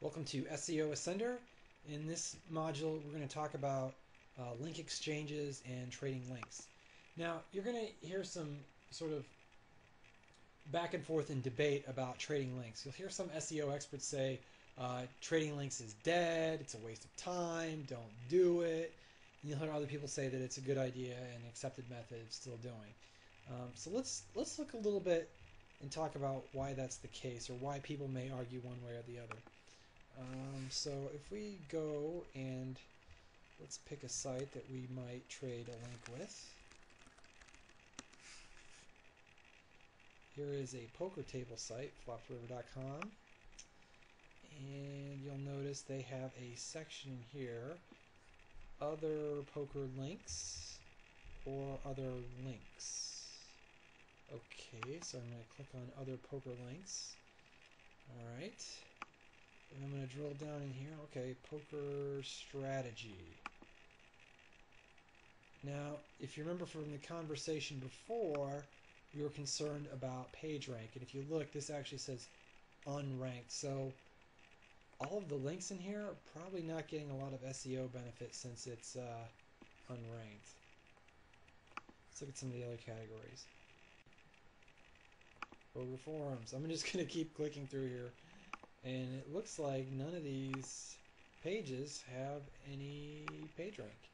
Welcome to SEO Ascender. In this module, we're going to talk about link exchanges and trading links. Now, you're going to hear some sort of back and forth in debate about trading links. You'll hear some SEO experts say trading links is dead, it's a waste of time, don't do it. And you'll hear other people say that it's a good idea and accepted method, still doing. So let's look a little bit and talk about why that's the case, or why people may argue one way or the other. So if we go and let's pick a site that we might trade a link with. Here is a poker table site, floppedriver.com, and you'll notice they have a section here, other poker links or other links. Okay, so I'm going to click on other poker links. Alright. And I'm going to drill down in here. Okay, poker strategy. Now, if you remember from the conversation before, we were concerned about PageRank. And if you look, this actually says unranked. So all of the links in here are probably not getting a lot of SEO benefit since it's unranked. Let's look at some of the other categories. Poker forums. I'm just going to keep clicking through here. And it looks like none of these pages have any PageRank.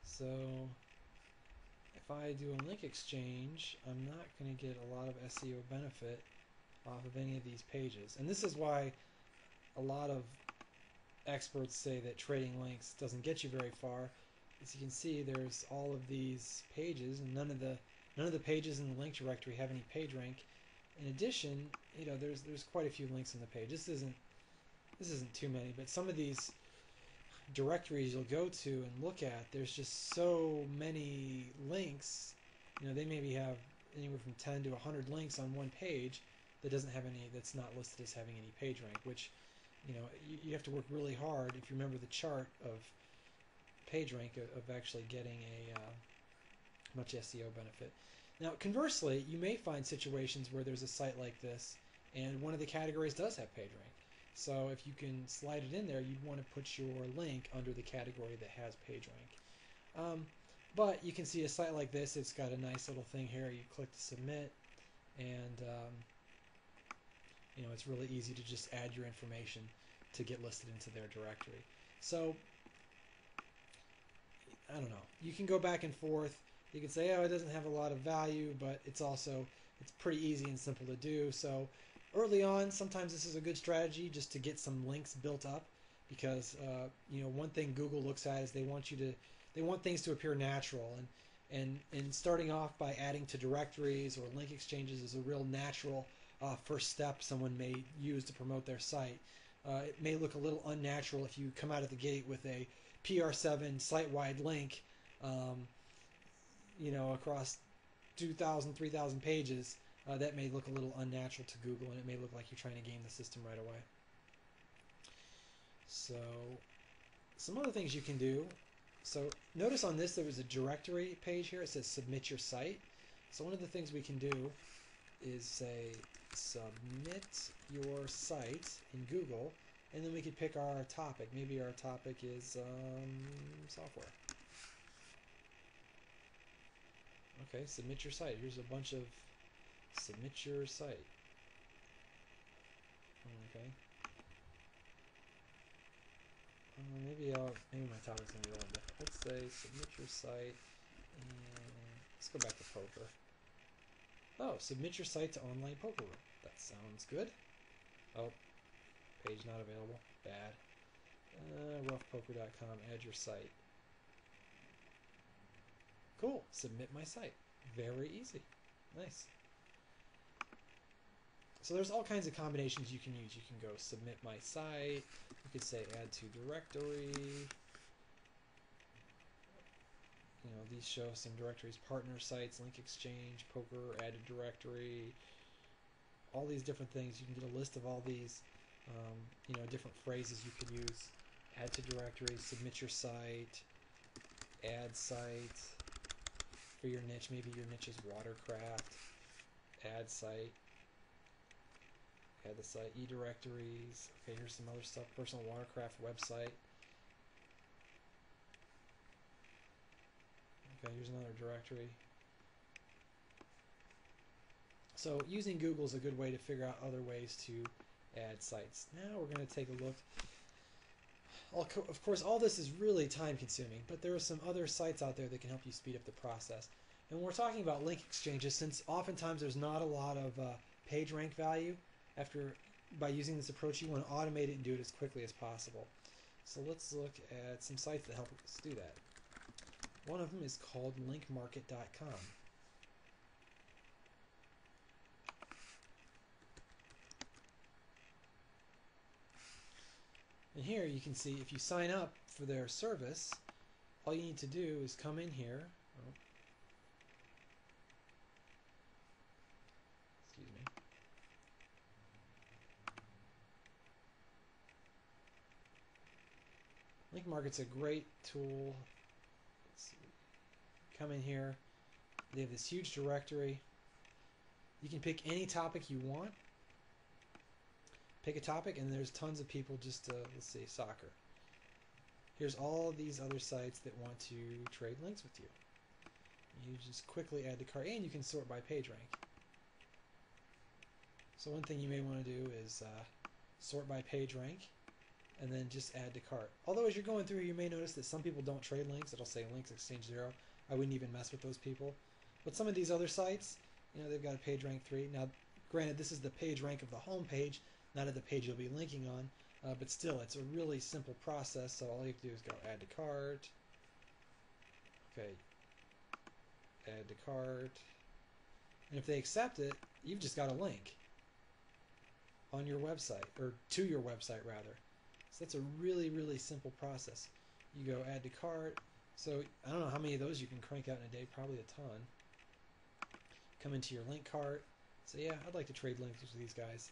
So if I do a link exchange, I'm not going to get a lot of SEO benefit off of any of these pages. And this is why a lot of experts say that trading links doesn't get you very far. As you can see, there's all of these pages, and none of the pages in the link directory have any PageRank. In addition, there's quite a few links on the page. This isn't too many, but some of these directories you'll go to and look at, there's just so many links. They maybe have anywhere from 10 to 100 links on one page that doesn't have any, that's not listed as having any PageRank, which you have to work really hard, if you remember the chart of PageRank, of actually getting a much SEO benefit. Now, conversely, you may find situations where there's a site like this and one of the categories does have PageRank. So if you can slide it in there, you'd want to put your link under the category that has PageRank. But you can see a site like this, it's got a nice little thing here. You click to submit, and it's really easy to just add your information to get listed into their directory. So I don't know. You can go back and forth. You can say, oh, it doesn't have a lot of value, but it's pretty easy and simple to do. So early on, sometimes this is a good strategy just to get some links built up, because one thing Google looks at is they want things to appear natural, and starting off by adding to directories or link exchanges is a real natural first step someone may use to promote their site. It may look a little unnatural if you come out of the gate with a PR7 site-wide link, across 2,000, 3,000 pages. That may look a little unnatural to Google, and it may look like you're trying to game the system right away. So some other things you can do. So notice on this there was a directory page here. It says submit your site. So one of the things we can do is say submit your site in Google, and then we could pick our topic. Maybe our topic is software. Okay, submit your site. Here's a bunch of submit your site. Okay. Maybe my topic's gonna be a little different. Let's say submit your site, and let's go back to poker. Oh, submit your site to online poker room. That sounds good. Oh, page not available. Bad. Roughpoker.com. Add your site. Cool. Submit my site. Very easy. Nice. So there's all kinds of combinations you can use. You can go submit my site. You could say add to directory. These show some directories: partner sites, link exchange, poker, added directory. All these different things. You can get a list of all these, different phrases you could use. Add to directory, submit your site, add site. For your niche, maybe your niche is watercraft. Add site. Add the site, e-directories. Okay, here's some other stuff. Personal watercraft website. Okay, here's another directory. So using Google is a good way to figure out other ways to add sites. Now we're going to take a look. Of course, all this is really time consuming, but there are some other sites out there that can help you speed up the process. And when we're talking about link exchanges, since oftentimes there's not a lot of page rank value by using this approach, you want to automate it and do it as quickly as possible. So let's look at some sites that help us do that. One of them is called linkmarket.com. And here you can see if you sign up for their service, all you need to do is come in here. Oh, excuse me. Link Market's a great tool. Let's see. Come in here. They have this huge directory. You can pick any topic you want. Pick a topic, and there's tons of people just, let's see, soccer. Here's all these other sites that want to trade links with you. You just quickly add to cart, and you can sort by page rank. So one thing you may want to do is sort by page rank, and then just add to cart. Although as you're going through, you may notice that some people don't trade links. It'll say links exchange 0. I wouldn't even mess with those people. But some of these other sites, they've got a page rank 3. Now, granted, this is the page rank of the home page, not of the page you'll be linking on, but still, it's a really simple process. So all you have to do is go add to cart. Okay, add to cart. And if they accept it, you've just got a link on your website, or to your website rather. So that's a really, really simple process. You go add to cart. So I don't know how many of those you can crank out in a day, probably a ton. Come into your link cart. Say, yeah, I'd like to trade links with these guys.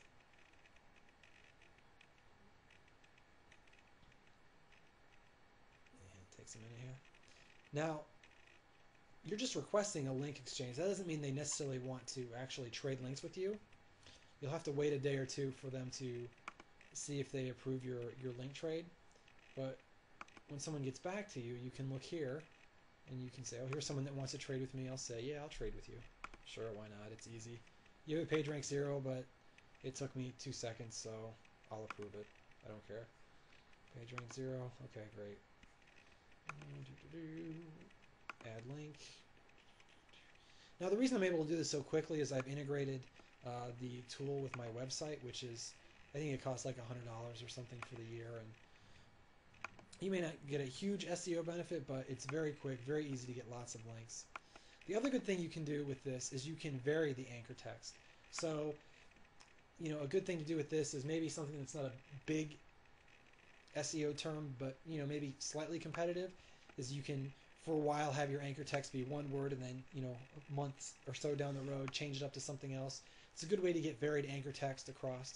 And takes a minute here. Now, you're just requesting a link exchange. That doesn't mean they necessarily want to actually trade links with you. You'll have to wait a day or two for them to see if they approve your link trade. But when someone gets back to you, you can look here and you can say, oh, here's someone that wants to trade with me. I'll say, yeah, I'll trade with you. Sure, why not? It's easy. You have a page rank 0, but it took me 2 seconds, so I'll approve it. I don't care. Page rank 0. Okay, great. Add link. Now, the reason I'm able to do this so quickly is I've integrated the tool with my website, which is, I think it costs like $100 or something for the year. And you may not get a huge SEO benefit, but it's very quick, very easy to get lots of links. The other good thing you can do with this is you can vary the anchor text. So, a good thing to do with this is maybe something that's not a big SEO term, but, maybe slightly competitive, is you can, for a while, have your anchor text be one word, and then, months or so down the road, change it up to something else. It's a good way to get varied anchor text across.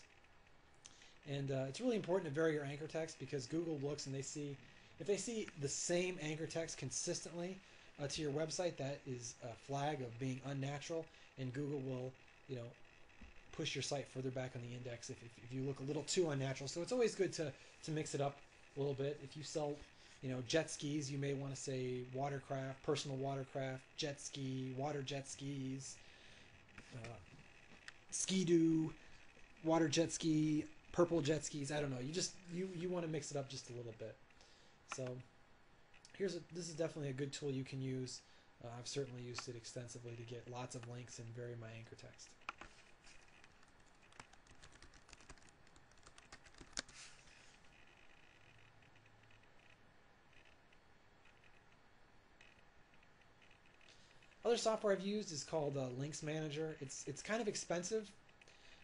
And it's really important to vary your anchor text because Google looks and if they see the same anchor text consistently to your website, that is a flag of being unnatural, and Google will, push your site further back on the index if you look a little too unnatural. So it's always good to mix it up a little bit. If you sell, jet skis, you may want to say watercraft, personal watercraft, jet ski, water jet skis, ski-doo, water jet ski, purple jet skis. I don't know. You want to mix it up just a little bit. So this is definitely a good tool you can use. I've certainly used it extensively to get lots of links and vary my anchor text. Other software I've used is called Links Manager. It's kind of expensive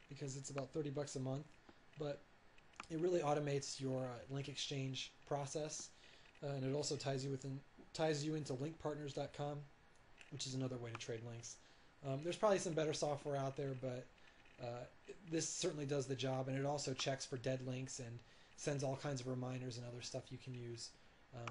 because it's about $30 a month, but it really automates your link exchange process, and it also ties you into linkpartners.com, which is another way to trade links. There's probably some better software out there, but this certainly does the job, and it also checks for dead links and sends all kinds of reminders and other stuff you can use